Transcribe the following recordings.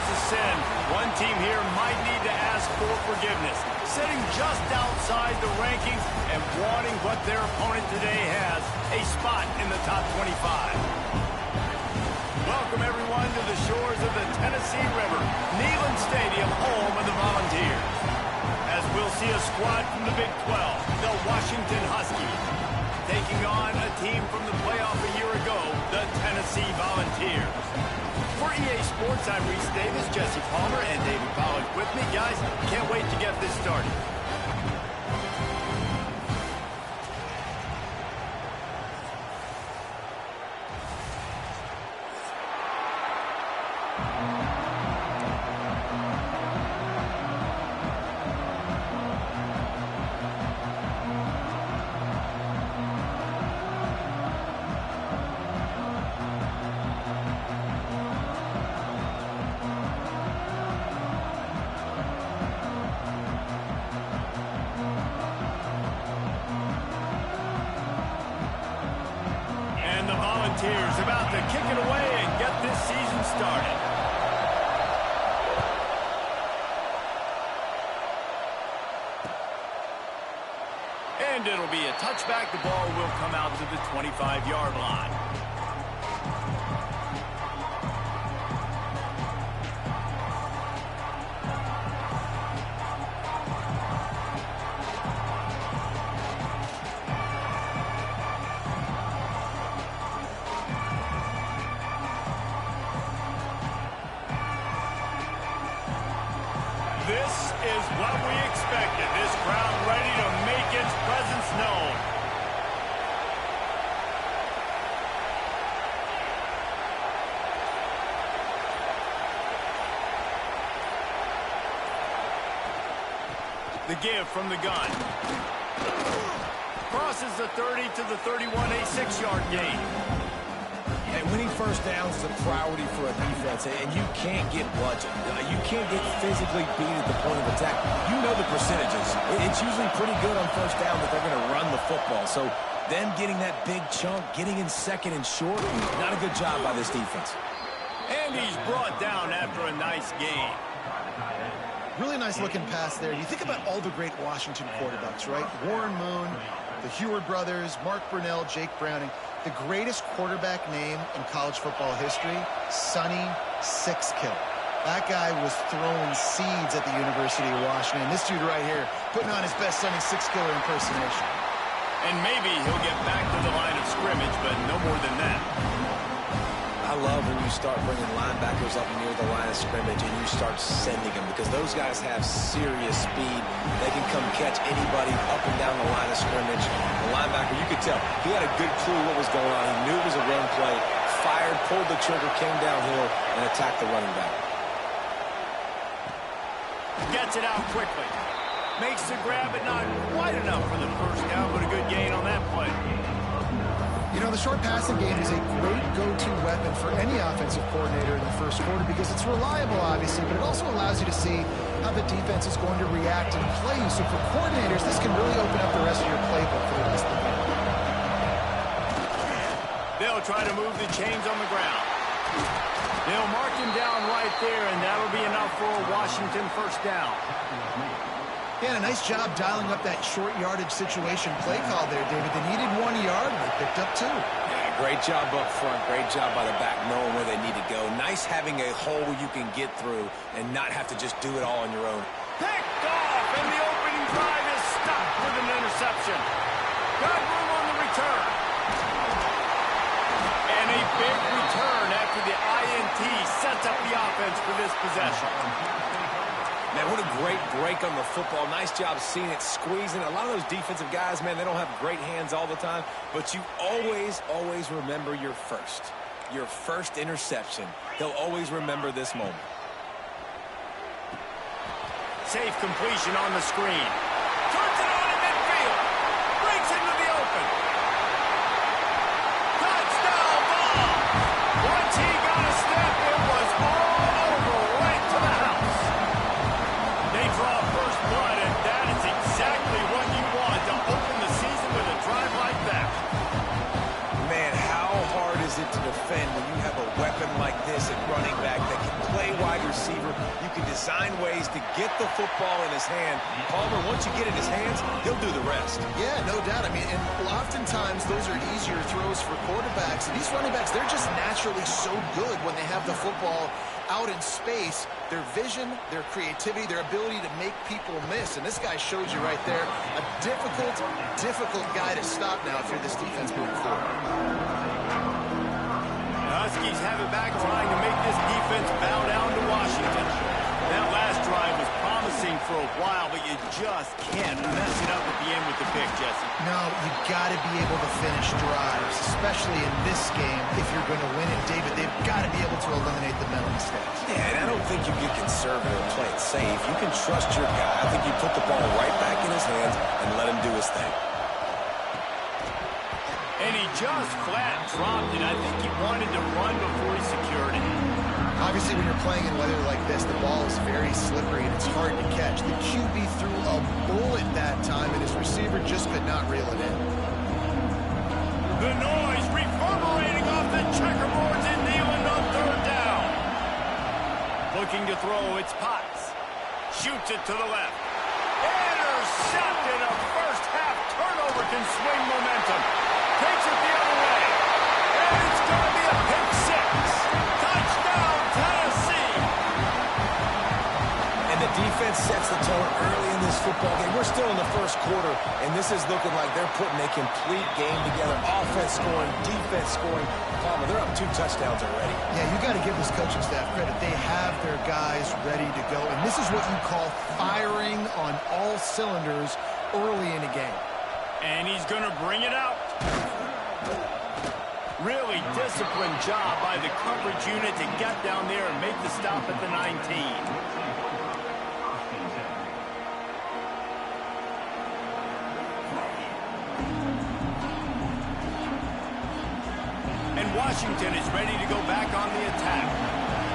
was a sin. One team here might need to ask for forgiveness, sitting just outside the rankings and wanting what their opponent today has, a spot in the top 25. Welcome, everyone, to the shores of the Tennessee River, Neyland Stadium, home of the Volunteers. As we'll see a squad from the Big 12, the Washington Huskies, taking on a team from the playoff a year ago, the Tennessee Volunteers. For EA Sports, I'm Reese Davis, Jesse Palmer, and David Pollack with me. Guys, can't wait to get this started. Volunteers about to kick it away and get this season started. And it'll be a touchback. The ball will come out to the 25-yard line. This is what we expected. This crowd ready to make its presence known. The give from the gun. Crosses the 30 to the 31, a 6-yard gain. And winning first downs is a priority for a defense, and you can't get bludgeoned. You can't get physically beat at the point of attack. You know the percentages. It's usually pretty good on first down that they're going to run the football. So them getting that big chunk, getting in second and short, not a good job by this defense. And he's brought down after a nice gain. Really nice looking pass there. You think about all the great Washington quarterbacks, right? Warren Moon, the Heward brothers, Mark Brunell, Jake Browning. The greatest quarterback name in college football history, Sonny Sixkill. That guy was throwing seeds at the University of Washington. This dude right here putting on his best Sonny Sixkiller impersonation. And maybe he'll get back to the line of scrimmage, but no more than that. I love when you start bringing linebackers up near the line of scrimmage and you start sending them, because those guys have serious speed. They can come catch anybody up and down the line of scrimmage. The linebacker, you could tell, he had a good clue what was going on. He knew it was a run play, fired, pulled the trigger, came downhill, and attacked the running back. Gets it out quickly. Makes the grab, but not quite enough for the first down, but a good gain on that play. You know, the short passing game is a great go-to weapon for any offensive coordinator in the first quarter because it's reliable, obviously, but it also allows you to see how the defense is going to react and play you. So for coordinators, this can really open up the rest of your playbook for the rest of the game. They'll try to move the chains on the ground. They'll mark him down right there, and that'll be enough for a Washington first down. Yeah, a nice job dialing up that short yardage situation play call there, David. They needed 1 yard, and they picked up 2. Yeah, great job up front. Great job by the back knowing where they need to go. Nice having a hole you can get through and not have to just do it all on your own. Picked off, and the opening drive is stopped with an interception. Got room on the return. And a big return after the INT sets up the offense for this possession. Man, what a great break on the football. Nice job seeing it, squeezing. A lot of those defensive guys, man, they don't have great hands all the time, but you always, always remember your first interception. They'll always remember this moment. Safe completion on the screen. Turns it on in midfield. Breaks into the open. Touchdown ball. Once he got a step, it was all over right to the house. They draw first blood, and that is exactly what you want to open the season with a drive like that. Man, how hard is it to defend when you have a weapon like this at running back that can play wide receiver. You can design ways to get the football in his hand. Palmer, once you get it in his hands, he'll do the rest. Yeah, no doubt. I mean, and oftentimes those are easier throws for quarterbacks. And these running backs, they're just naturally so good when they have the football out in space. Their vision, their creativity, their ability to make people miss. And this guy showed you right there a difficult guy to stop now if you're this defense moving forward. Huskies have it back, trying to make this defense bow down to Washington. That last drive was promising for a while, but you just can't mess it up at the end with the pick, Jesse. No, you got to be able to finish drives, especially in this game. If you're going to win it, David, they've got to be able to eliminate the mental mistakes. Yeah, and I don't think you get conservative and play it safe. You can trust your guy. I think you put the ball right back in his hands and let him do his thing. And he just flat dropped it. I think he wanted to run before he secured it. Obviously, when you're playing in weather like this, the ball is very slippery and it's hard to catch. The QB threw a bullet that time, and his receiver just could not reel it in. The noise reverberating off the checkerboards in Neyland on third down. Looking to throw, it's Potts. Shoots it to the left. Intercepted. A first-half turnover can swing momentum. Takes it the other way. And it's going to be a pick six. Touchdown, Tennessee. And the defense sets the tone early in this football game. We're still in the first quarter, and this is looking like they're putting a complete game together. Offense scoring, defense scoring. Palmer, they're up 2 touchdowns already. Yeah, you got to give this coaching staff credit. They have their guys ready to go, and this is what you call firing on all cylinders early in a game. And he's going to bring it out. Really disciplined job by the coverage unit to get down there and make the stop at the 19. And Washington is ready to go back on the attack.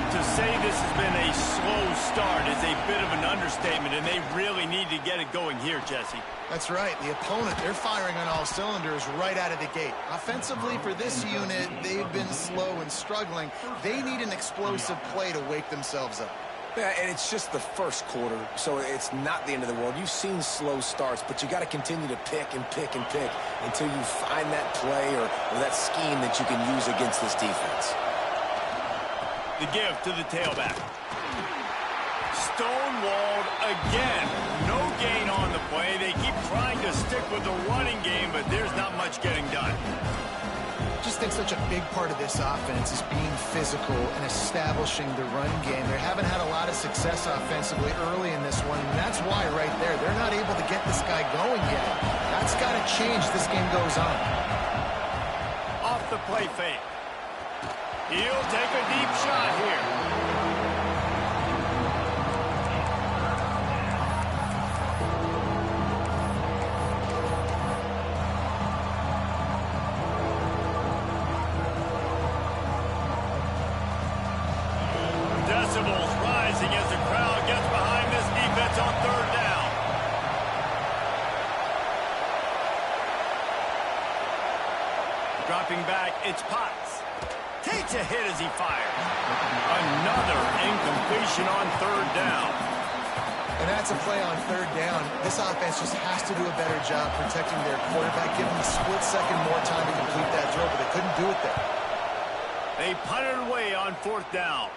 To say this has been a slow start is a bit of an understatement, and they really need to get it going here, Jesse. That's right. The opponent, they're firing on all cylinders right out of the gate. Offensively, for this unit, they've been slow and struggling. They need an explosive play to wake themselves up. Yeah, and it's just the first quarter, so it's not the end of the world. You've seen slow starts, but you got to continue to pick and pick and pick until you find that play or that scheme that you can use against this defense. The give to the tailback. Stonewalled again. No gain on the play. They keep trying to stick with the running game, but there's not much getting done. Just think such a big part of this offense is being physical and establishing the run game. They haven't had a lot of success offensively early in this one, and that's why right there, they're not able to get this guy going yet. That's got to change as this game goes on. Off the play fake. He'll take a deep shot here. Decibels rising as the crowd gets behind this defense on third down. Dropping back, it's Potts. Takes a hit as he fires. Another incompletion on third down. And that's a play on third down. This offense just has to do a better job protecting their quarterback, give them a split second more time to complete that throw, but they couldn't do it there. They punted away on fourth down.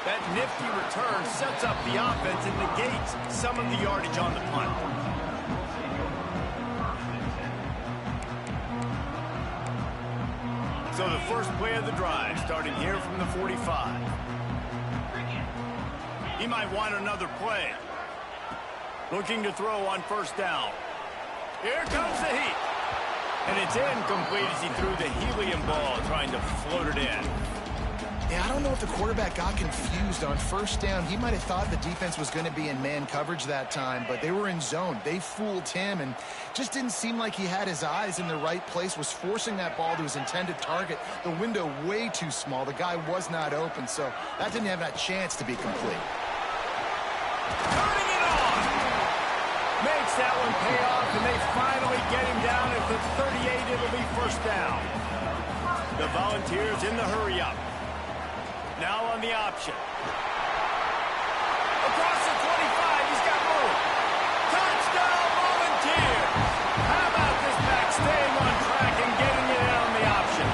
That nifty return sets up the offense and negates some of the yardage on the punt. So the first play of the drive, starting here from the 45. He might want another play. Looking to throw on first down. Here comes the heat. And it's incomplete as he threw the helium ball, trying to float it in. Yeah, I don't know if the quarterback got confused on first down. He might have thought the defense was going to be in man coverage that time, but they were in zone. They fooled him and just didn't seem like he had his eyes in the right place, was forcing that ball to his intended target. The window way too small. The guy was not open, so that didn't have that chance to be complete. Turning it on! Makes that one pay off, and they finally get him down at the 38. It'll be first down. Volunteers in the hurry-up. Now on the option. Across the 25, he's got room. Touchdown, Volunteers! How about this back staying on track and getting it in on the option?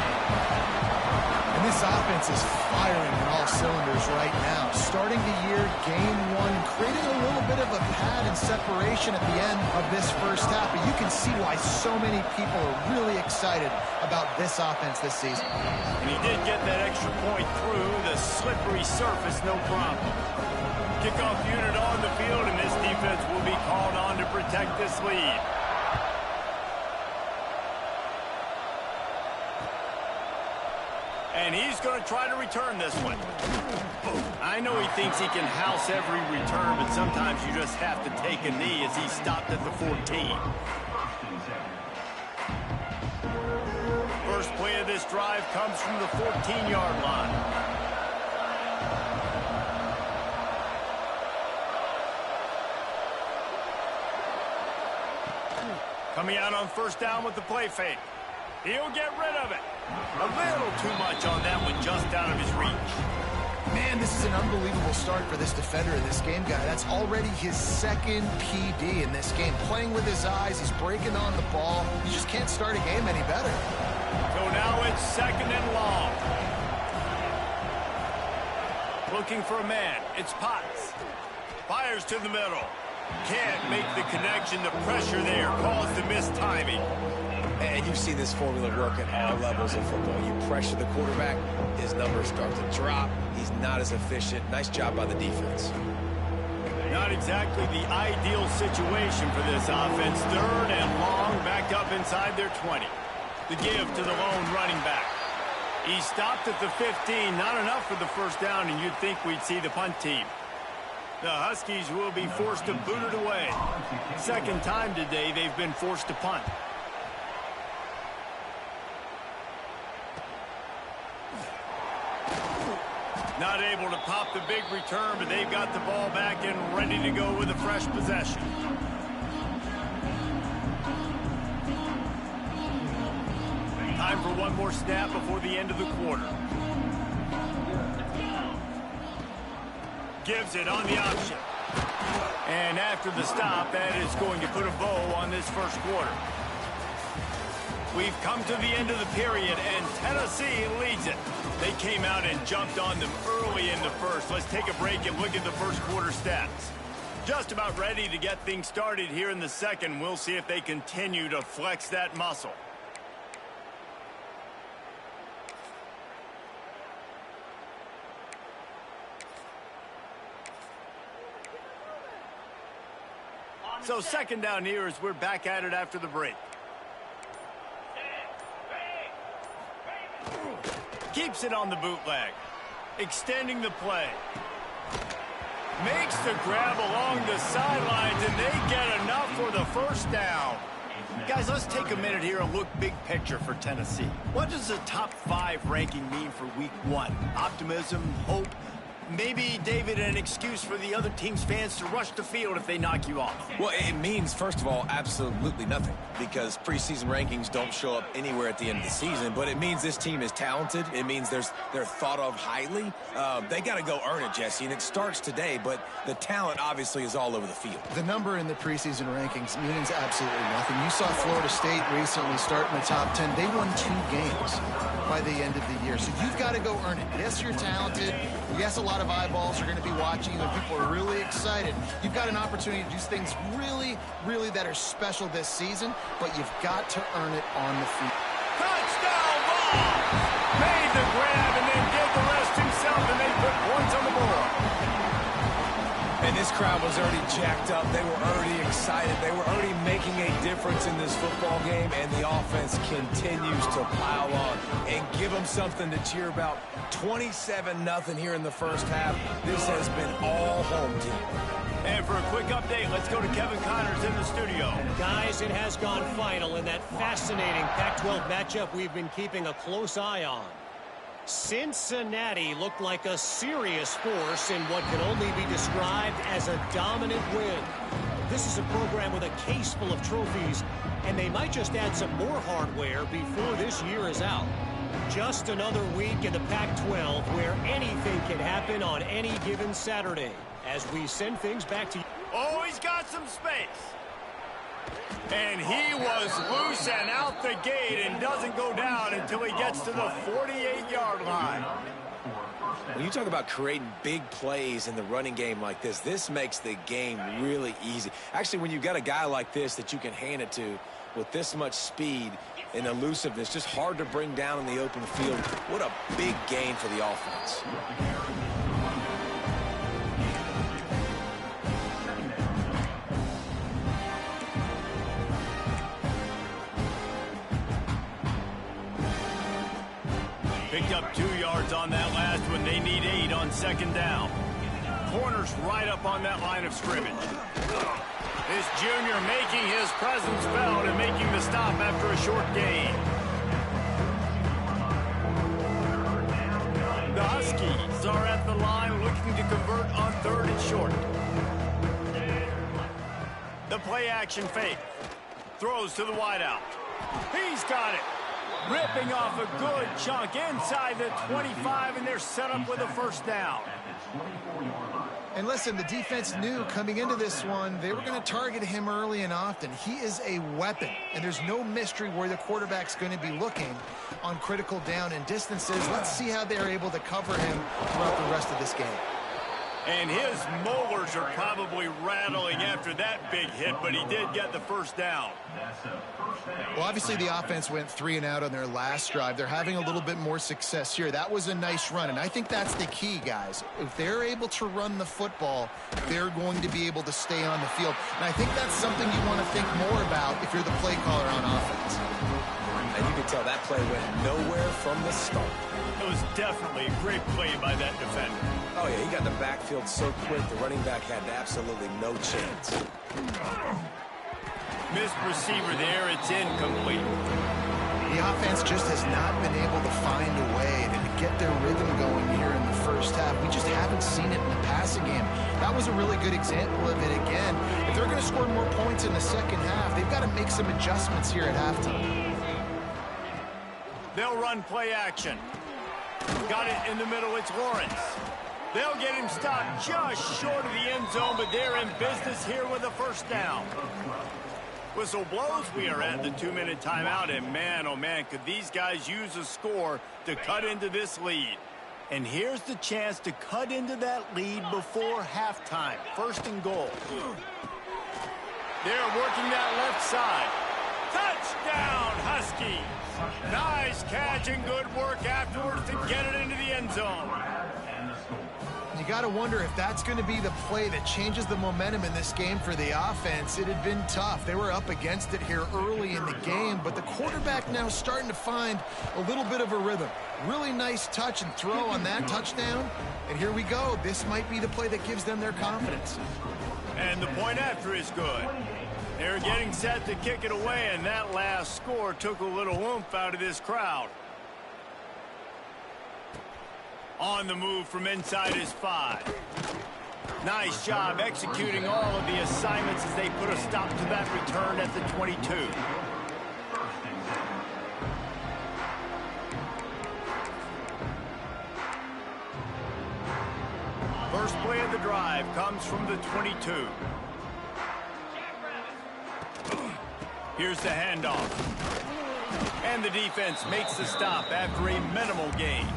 And this offense is firing on all cylinders right now. Starting the year, game one, creating a little bit of a pad and separation at the end of this first half. But you can see why so many people are really excited about this offense this season. And he did get that extra point through the slippery surface, no problem. Kickoff unit on the field, and this defense will be called on to protect this lead. And he's going to try to return this one. I know he thinks he can house every return, but sometimes you just have to take a knee as he stopped at the 14. First play of this drive comes from the 14-yard line. Coming out on first down with the play fake. He'll get rid of it. A little too much on that one, just out of his reach. Man, this is an unbelievable start for this defender in this game, guy. That's already his second PD in this game. Playing with his eyes, he's breaking on the ball. You just can't start a game any better. So now it's second and long. Looking for a man. It's Potts. Fires to the middle. Can't make the connection. The pressure there caused the mistiming. And you've seen this formula work at all levels of football. You pressure the quarterback, his numbers start to drop. He's not as efficient. Nice job by the defense. Not exactly the ideal situation for this offense. Third and long, backed up inside their 20. The give to the lone running back. He stopped at the 15. Not enough for the first down, and you'd think we'd see the punt team. The Huskies will be forced to boot it away. Second time today they've been forced to punt. Not able to pop the big return, but they've got the ball back and ready to go with a fresh possession. Time for one more snap before the end of the quarter. Gives it on the option. And after the stop, that is going to put a bow on this first quarter. We've come to the end of the period, and Tennessee leads it. They came out and jumped on them early in the first. Let's take a break and look at the first quarter stats. Just about ready to get things started here in the second. We'll see if they continue to flex that muscle. So second down here as we're back at it after the break. Keeps it on the bootleg. Extending the play. Makes the grab along the sidelines, and they get enough for the first down. Guys, let's take a minute here and look big picture for Tennessee. What does the top 5 ranking mean for week 1? Optimism, hope, maybe, David, an excuse for the other team's fans to rush the field if they knock you off. Well, it means, first of all, absolutely nothing, because preseason rankings don't show up anywhere at the end of the season, but it means this team is talented. It means they're thought of highly. They got to go earn it, Jesse, and it starts today, but the talent obviously is all over the field. The number in the preseason rankings means absolutely nothing. You saw Florida State recently start in the top 10. They won 2 games by the end of the year, so you've got to go earn it. Yes, you're talented. Yes, a lot of eyeballs are going to be watching you, and people are really excited. You've got an opportunity to do things really, really that are special this season, but you've got to earn it on the field. Touchdown ball! Made the grab and then did the rest himself, and they put points on the board. And this crowd was already jacked up. They were already excited. They were already making a difference in this football game, and the offense continues to pile on and give them something to cheer about. 27-0 here in the first half. This has been all home team. And for a quick update, let's go to Kevin Connors in the studio. Guys, it has gone final in that fascinating Pac-12 matchup we've been keeping a close eye on. Cincinnati looked like a serious force in what can only be described as a dominant win. This is a program with a case full of trophies, and they might just add some more hardware before this year is out. Just another week in the Pac-12 where anything can happen on any given Saturday. As we send things back to you. Oh, he's got some space. And he was loose and out the gate and doesn't go down until he gets to the 48-yard line. When you talk about creating big plays in the running game like this makes the game really easy. Actually, when you've got a guy like this that you can hand it to with this much speed and elusiveness, just hard to bring down in the open field, what a big gain for the offense. Picked up 2 yards on that last one. They need 8 on second down. Corner's right up on that line of scrimmage. This junior making his presence felt and making the stop after a short gain. The Huskies are at the line looking to convert on 3rd and short. The play action fake. Throws to the wideout. He's got it. Ripping off a good chunk inside the 25, and they're set up with a first down. And listen, the defense knew coming into this one, they were going to target him early and often. He is a weapon, and there's no mystery where the quarterback's going to be looking on critical down and distances. Let's see how they're able to cover him throughout the rest of this game. And his molars are probably rattling after that big hit, but he did get the first down. Well, obviously the offense went 3 and out on their last drive. They're having a little bit more success here. That was a nice run, and I think that's the key, guys. If they're able to run the football, they're going to be able to stay on the field. And I think that's something you want to think more about if you're the play caller on offense. And you can tell that play went nowhere from the start. It was definitely a great play by that defender. Oh, yeah, he got the backfield so quick, the running back had absolutely no chance. Missed receiver there, it's incomplete. The offense just has not been able to find a way to get their rhythm going here in the first half. We just haven't seen it in the passing game. That was a really good example of it again. If they're going to score more points in the second half, they've got to make some adjustments here at halftime. They'll run play action. Got it in the middle, it's Lawrence. They'll get him stopped just short of the end zone, but they're in business here with a first down. Whistle blows, we are at the 2-minute timeout, and man, oh man, could these guys use a score to cut into this lead. And here's the chance to cut into that lead before halftime. 1st and goal. They're working that left side. Touchdown, Huskies! Nice catch and good work afterwards to get it into the end zone. You got to wonder if that's going to be the play that changes the momentum in this game for the offense. It had been tough. They were up against it here early in the game, but the quarterback now starting to find a little bit of a rhythm. Really nice touch and throw on that touchdown. And here we go. This might be the play that gives them their confidence. And the point after is good. They're getting set to kick it away, and that last score took a little oomph out of this crowd. On the move from inside his 5. Nice job executing all of the assignments as they put a stop to that return at the 22. First play of the drive comes from the 22. Here's the handoff. And the defense makes the stop after a minimal gain.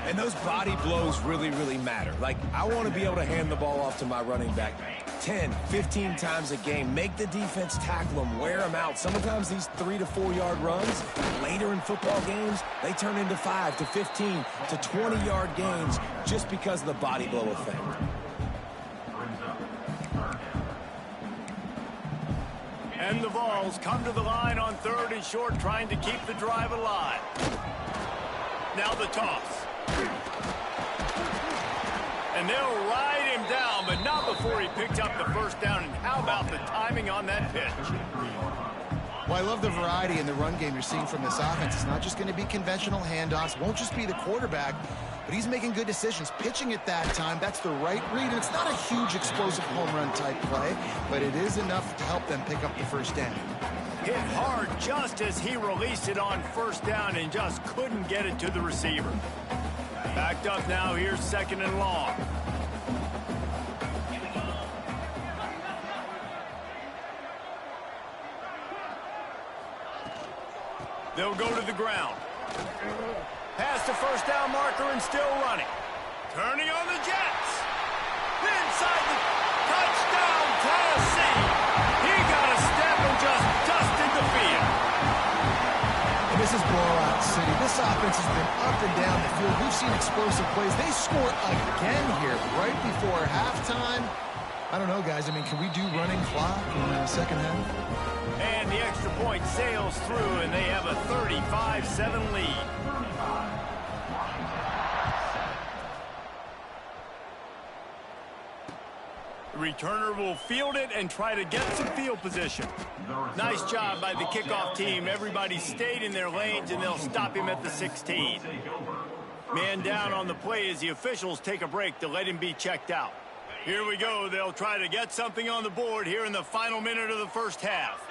And those body blows really, really matter. Like, I want to be able to hand the ball off to my running back 10, 15 times a game. Make the defense tackle them, wear them out. Sometimes these 3 to 4 yard runs, later in football games, they turn into 5 to 15 to 20 yard gains just because of the body blow effect. And the Vols come to the line on 3rd and short, trying to keep the drive alive. Now the toss. And they'll ride him down, but not before he picked up the first down. And how about the timing on that pitch? Well, I love the variety in the run game you're seeing from this offense. It's not just going to be conventional handoffs. Won't just be the quarterback, but he's making good decisions. Pitching at that time, that's the right read. And it's not a huge explosive home run type play, but it is enough to help them pick up the first down. Hit hard just as he released it on first down and just couldn't get it to the receiver. Backed up now, here's 2nd and long. They'll go to the ground. Past the first down marker and still running. Turning on the Jets. Inside the touchdown, Tennessee. He got a step and just dusted the field. And this is blowout city. This offense has been up and down the field. We've seen explosive plays. They score again here right before halftime. I don't know, guys. I mean, can we do running clock in the second half? And the extra point sails through, and they have a 35-7 lead. The returner will field it and try to get some field position. Nice job by the kickoff team. Everybody stayed in their lanes, and they'll stop him at the 16. Man down on the play as the officials take a break to let him be checked out. Here we go. They'll try to get something on the board here in the final minute of the first half.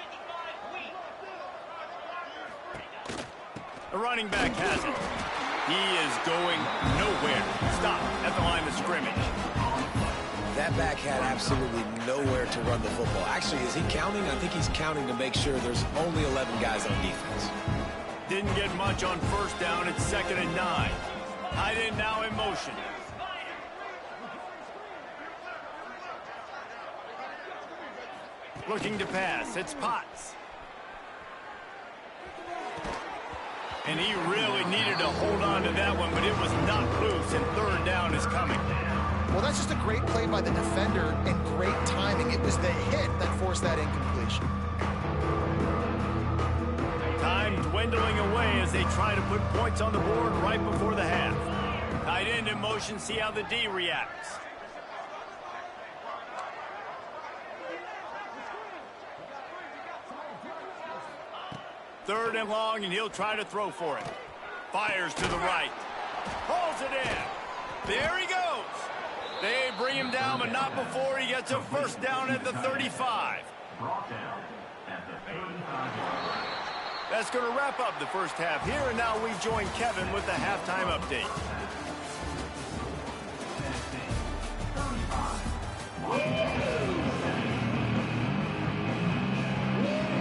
The running back has it. He is going nowhere. Stop at the line of scrimmage. That back had absolutely nowhere to run the football. Actually, is he counting? I think he's counting to make sure there's only 11 guys on defense. Didn't get much on first down. It's 2nd and 9. Tight end now in motion. Looking to pass. It's Potts. And he really needed to hold on to that one, but it was not loose, and 3rd down is coming. Well, that's just a great play by the defender and great timing. It was the hit that forced that incompletion. Time dwindling away as they try to put points on the board right before the half. Tight end in motion, see how the D reacts. Third and long, and he'll try to throw for it. Fires to the right. Pulls it in. There he goes. They bring him down, but not before he gets a first down at the 35. That's going to wrap up the first half here, and now we join Kevin with the halftime update.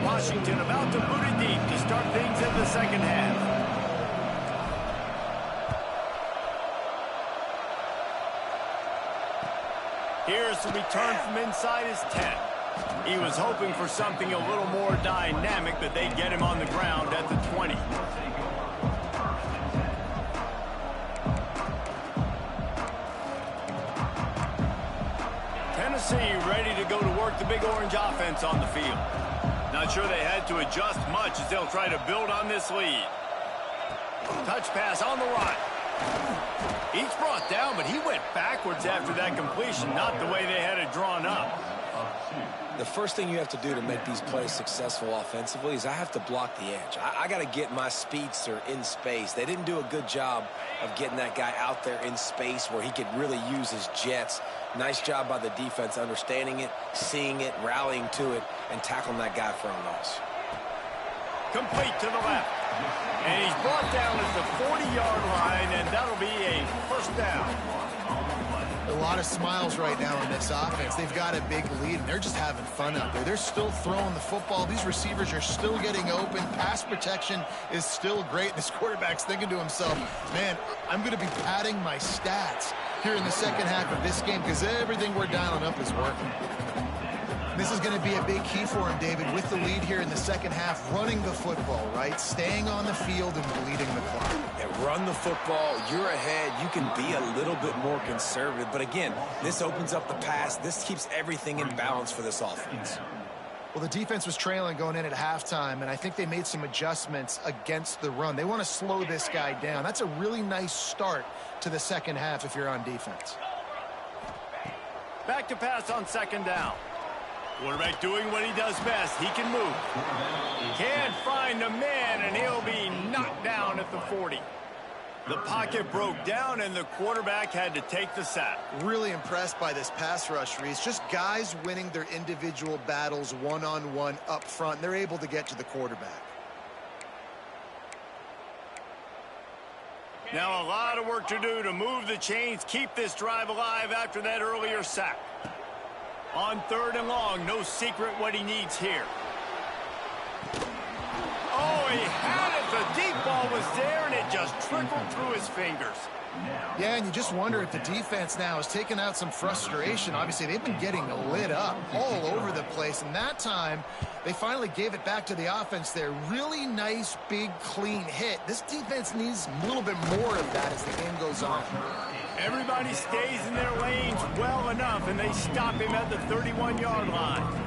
Washington about to boot it deep to start things in the second half. Here's the return from inside his 10. He was hoping for something a little more dynamic, but they get him on the ground at the 20. Tennessee ready to go to work the big orange offense on the field. Not sure they had to adjust much as they'll try to build on this lead. Touch pass on the right. He's brought down, but he went backwards after that completion, not the way they had it drawn up. The first thing you have to do to make these plays successful offensively is I have to block the edge. I got to get my speedster in space. They didn't do a good job of getting that guy out there in space where he could really use his jets. Nice job by the defense understanding it, seeing it, rallying to it, and tackling that guy for a loss. Complete to the left. And he's brought down at the 40-yard line, and that'll be a first down. A lot of smiles right now in this offense. They've got a big lead, and they're just having fun out there. They're still throwing the football. These receivers are still getting open. Pass protection is still great. This quarterback's thinking to himself, man, I'm going to be padding my stats here in the second half of this game because everything we're dialing up is working. This is going to be a big key for him, David, with the lead here in the second half, running the football, right? Staying on the field and bleeding the clock. Yeah, run the football. You're ahead. You can be a little bit more conservative. But again, this opens up the pass. This keeps everything in balance for this offense. Well, the defense was trailing going in at halftime, and I think they made some adjustments against the run. They want to slow this guy down. That's a really nice start to the second half if you're on defense. Back to pass on second down. Quarterback doing what he does best. He can move. Can't find a man, and he'll be knocked down at the 40. The pocket broke down, and the quarterback had to take the sack. Really impressed by this pass rush, Reese. Just guys winning their individual battles one-on-one up front. They're able to get to the quarterback. Now a lot of work to do to move the chains, keep this drive alive after that earlier sack. On 3rd and long, no secret what he needs here. Oh, he had it. The deep ball was there, and it just trickled through his fingers. Yeah, and you just wonder if the defense now has taken out some frustration. Obviously, they've been getting lit up all over the place, and that time they finally gave it back to the offense there. Really nice, big, clean hit. This defense needs a little bit more of that as the game goes on. Everybody stays in their lanes well enough, and they stop him at the 31-yard line.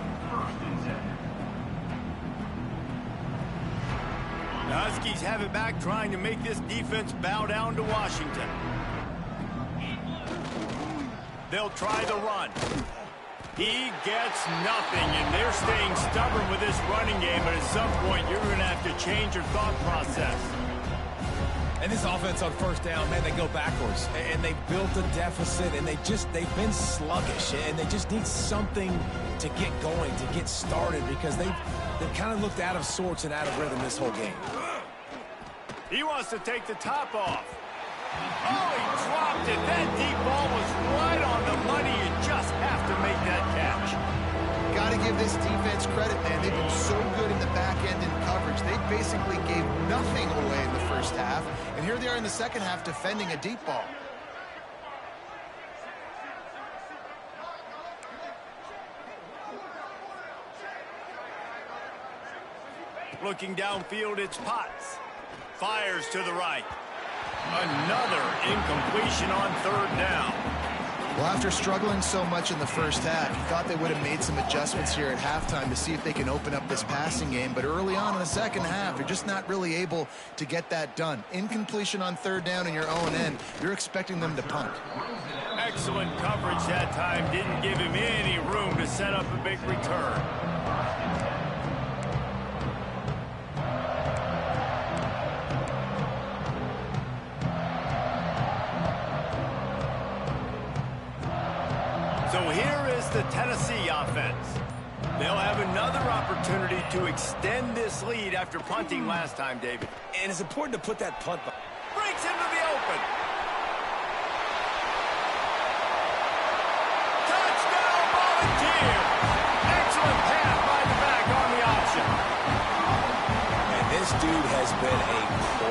The Huskies have it back, trying to make this defense bow down to Washington. They'll try the run. He gets nothing, and they're staying stubborn with this running game, but at some point you're going to have to change your thought process. And this offense on 1st down, man, they go backwards. And they built a deficit, and they've been sluggish. And they just need something to get going, to get started, because they've kind of looked out of sorts and out of rhythm this whole game. He wants to take the top off. Oh, he dropped it. That deep ball was right on the money. You just have to make that catch. Got to give this defense credit, man. They've been so good in the back end in coverage. They basically gave nothing away in the first half, and here they are in the second half defending a deep ball. Looking downfield, it's Potts. Fires to the right. Another incompletion on 3rd down. Well, after struggling so much in the first half, you thought they would have made some adjustments here at halftime to see if they can open up this passing game. But early on in the second half, they're just not really able to get that done. Incompletion on 3rd down in your own end. You're expecting them to punt. Excellent coverage that time. Didn't give him any room to set up a big return. So here is the Tennessee offense. They'll have another opportunity to extend this lead after punting last time, David. And it's important to put that punt. Breaks into the open. Touchdown, Volunteer. Excellent pass by the back on the option. And this dude has been a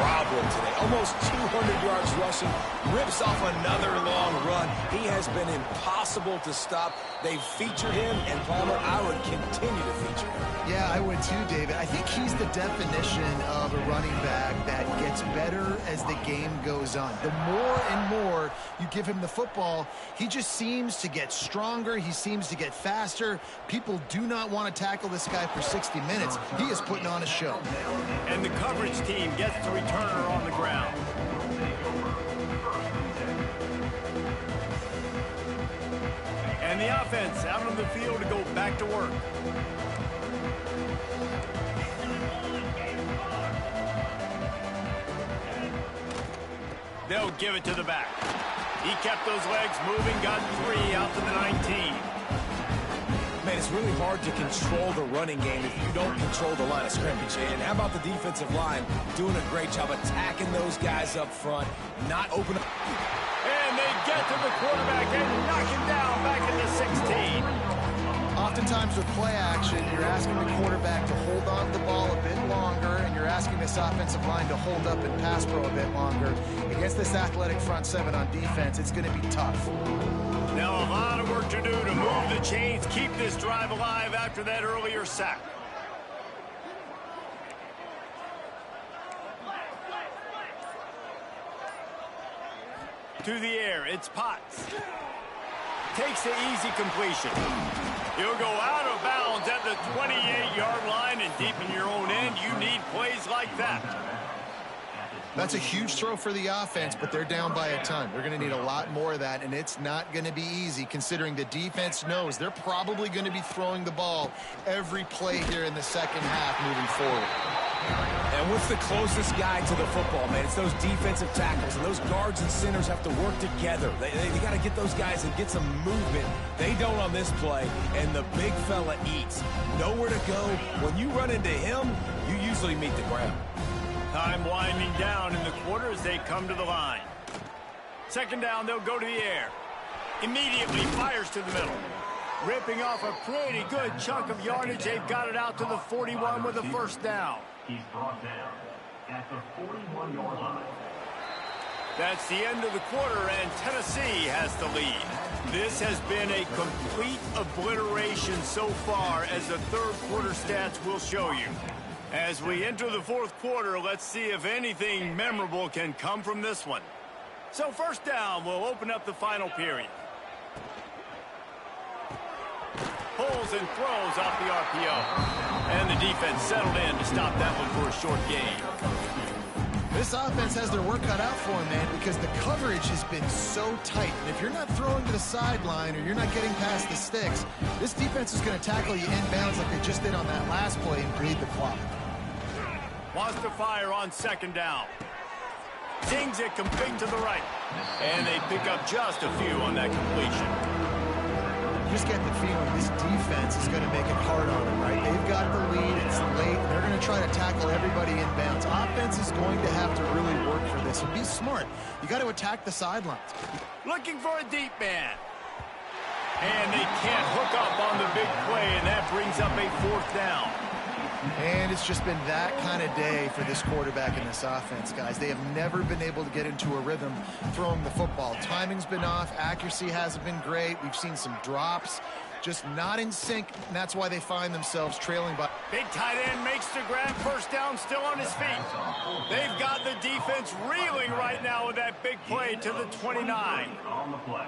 problem today. Almost 200 yards rushing. Rips off another long run. He has been impossible to stop. They've featured him, and Palmer, I would continue to feature him. Yeah, I would too, David. I think he's the definition of a running back that gets better as the game goes on. The more and more you give him the football, he just seems to get stronger. He seems to get faster. People do not want to tackle this guy for 60 minutes. He is putting on a show. And the coverage team gets the returner on the ground. And the offense out on the field to go back to work. They'll give it to the back. He kept those legs moving, got 3 out to the 19. Man, it's really hard to control the running game if you don't control the line of scrimmage. And how about the defensive line doing a great job attacking those guys up front, not opening up. And they get to the quarterback and knock him down back at the 16. Oftentimes with play action, you're asking the quarterback to hold on to the ball a bit longer, and you're asking this offensive line to hold up and pass pro a bit longer. Against this athletic front seven on defense, it's going to be tough. Now a lot of work to do to move the chains, keep this drive alive after that earlier sack. To the air, it's Potts. Takes the easy completion. He'll go out of bounds at the 28-yard line, and deep in your own end, you need plays like that. That's a huge throw for the offense, but they're down by a ton. They're going to need a lot more of that, and it's not going to be easy considering the defense knows they're probably going to be throwing the ball every play here in the second half moving forward. And what's the closest guy to the football, man? It's those defensive tackles, and those guards and centers have to work together. They got to get those guys and get some movement. They don't on this play, and the big fella eats. Nowhere to go. When you run into him, you usually meet the ground. Time winding down in the quarter as they come to the line. Second down, they'll go to the air. Immediately fires to the middle. Ripping off a pretty good chunk of yardage. They've got it out to the 41 with a first down. He's brought down at the 41-yard line. That's the end of the quarter, and Tennessee has the lead. This has been a complete obliteration so far, as the third quarter stats will show you. As we enter the fourth quarter, let's see if anything memorable can come from this one. So first down will open up the final period. Pulls and throws off the RPO. And the defense settled in to stop that one for a short gain. This offense has their work cut out for them, man, because the coverage has been so tight. And if you're not throwing to the sideline or you're not getting past the sticks, this defense is going to tackle you inbounds like they just did on that last play and bleed the clock. Wants to fire on second down. Zings it complete to the right. And they pick up just a few on that completion. You just get the feeling this defense is going to make it hard on them, right? They've got the lead, it's late, and they're going to try to tackle everybody inbounds. Offense is going to have to really work for this and be smart. You got to attack the sidelines. Looking for a deep man. And they can't hook up on the big play, and that brings up a fourth down. And it's just been that kind of day for this quarterback in this offense, guys. They have never been able to get into a rhythm throwing the football. Timing's been off. Accuracy hasn't been great. We've seen some drops, just not in sync, and that's why they find themselves trailing by. Big tight end makes the grab, first down, still on his feet. They've got the defense reeling right now with that big play to the 29. On the play.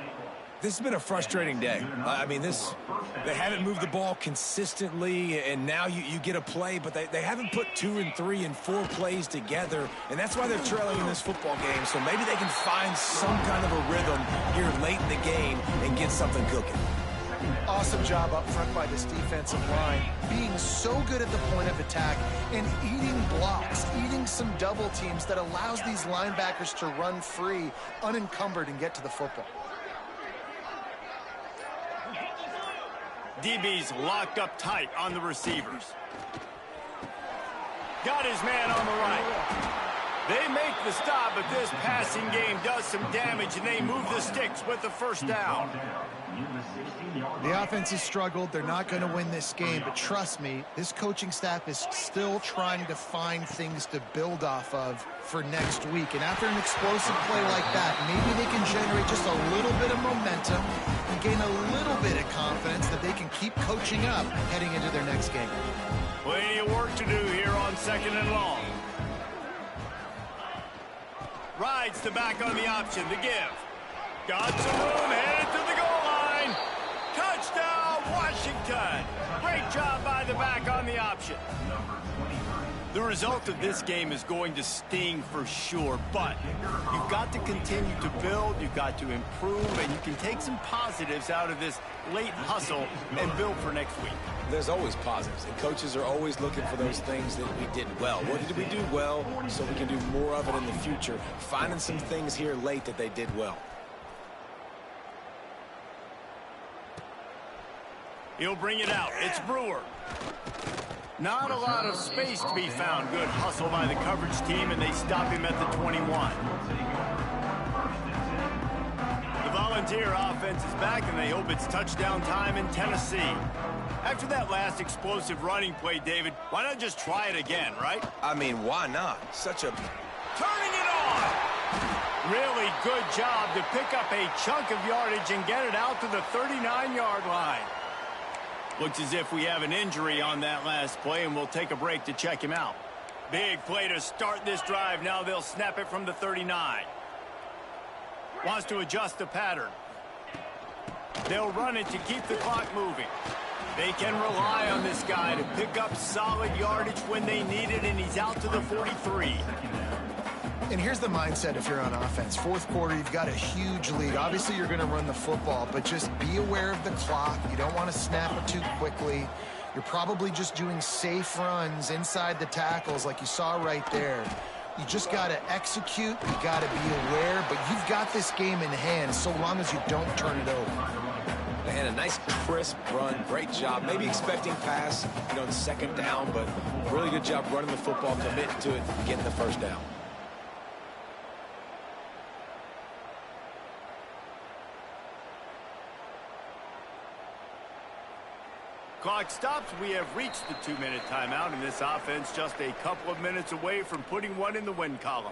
This has been a frustrating day. I mean, they haven't moved the ball consistently, and now you get a play, but they haven't put 2 and 3 and 4 plays together, and that's why they're trailing in this football game. So maybe they can find some kind of a rhythm here late in the game and get something cooking. Awesome job up front by this defensive line, being so good at the point of attack and eating blocks, eating some double teams that allows these linebackers to run free, unencumbered, and get to the football. DB's locked up tight on the receivers. Got his man on the right. They make the stop, but this passing game does some damage, and they move the sticks with the first down. The offense has struggled. They're not going to win this game, but trust me, this coaching staff is still trying to find things to build off of for next week. And after an explosive play like that, maybe they can generate just a little bit of momentum and gain a little bit of confidence that they can keep coaching up heading into their next game. Plenty of work to do here on second and long. Rides the back on the option, the give. Got some room, headed to the goal line. Touchdown, Washington. Great job by the back on the option. The result of this game is going to sting for sure, but you've got to continue to build, you've got to improve, and you can take some positives out of this late hustle and build for next week. There's always positives, and coaches are always looking for those things that we did well. What did we do well so we can do more of it in the future? Finding some things here late that they did well. He'll bring it out. It's Brewer. Not a lot of space to be found. Good hustle by the coverage team, and they stop him at the 21. The Volunteer offense is back, and they hope it's touchdown time in Tennessee. After that last explosive running play, David, why not just try it again, right? I mean, why not? Turning it on! Really good job to pick up a chunk of yardage and get it out to the 39-yard line. Looks as if we have an injury on that last play, and we'll take a break to check him out. Big play to start this drive. Now they'll snap it from the 39. Wants to adjust the pattern. They'll run it to keep the clock moving. They can rely on this guy to pick up solid yardage when they need it, and he's out to the 43. And here's the mindset if you're on offense. Fourth quarter, you've got a huge lead. Obviously, you're going to run the football, but just be aware of the clock. You don't want to snap it too quickly. You're probably just doing safe runs inside the tackles like you saw right there. You just got to execute. You got to be aware, but you've got this game in hand so long as you don't turn it over. They had a nice crisp run. Great job. Maybe expecting pass, in second down, but really good job running the football, committing to it, getting the first down. Clock stops. We have reached the 2-minute timeout, and this offense just a couple of minutes away from putting one in the win column.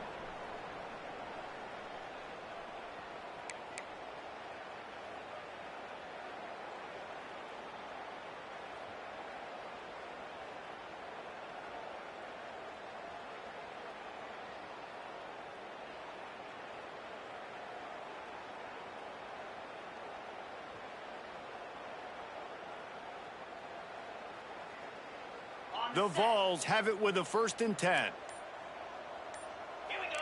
The Vols have it with a 1st and 10. Here we go.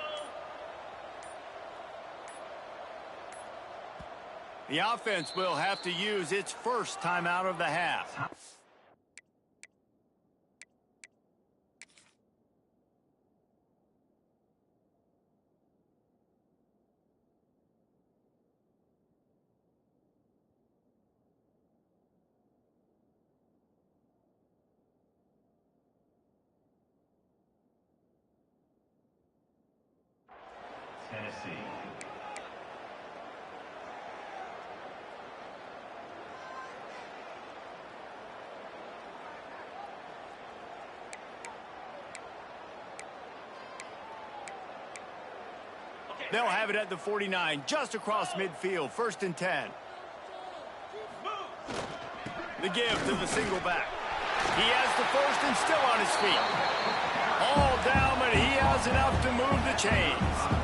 The offense will have to use its first timeout of the half. Tennessee. They'll have it at the 49, just across midfield, 1st and 10. The give to the single back. He has the first and still on his feet. All down, but he has enough to move the chains.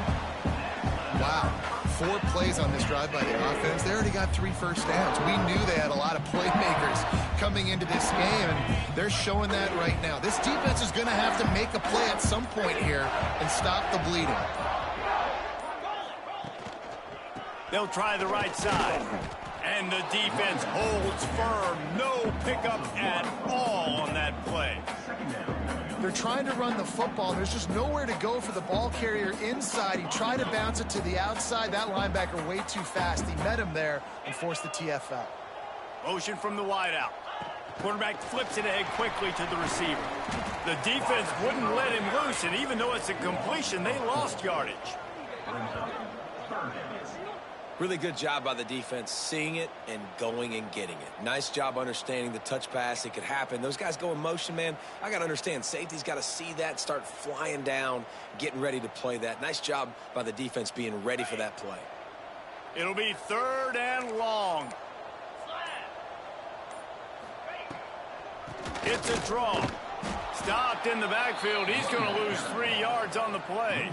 Wow. 4 plays on this drive by the offense. They already got 3 first downs. We knew they had a lot of playmakers coming into this game, and they're showing that right now. This defense is going to have to make a play at some point here and stop the bleeding. They'll try the right side. And the defense holds firm. No pickup at all on that play. They're trying to run the football. There's just nowhere to go for the ball carrier inside. He tried to bounce it to the outside. That linebacker way too fast. He met him there and forced the TFL. Motion from the wideout. Quarterback flips it ahead quickly to the receiver. The defense wouldn't let him loose, and even though it's a completion, they lost yardage. Really good job by the defense, seeing it and going and getting it. Nice job understanding the touch pass. It could happen. Those guys go in motion, man. I got to understand. Safety's got to see that, start flying down, getting ready to play that. Nice job by the defense being ready for that play. It'll be 3rd and long. It's a draw. Stopped in the backfield. He's going to lose 3 yards on the play.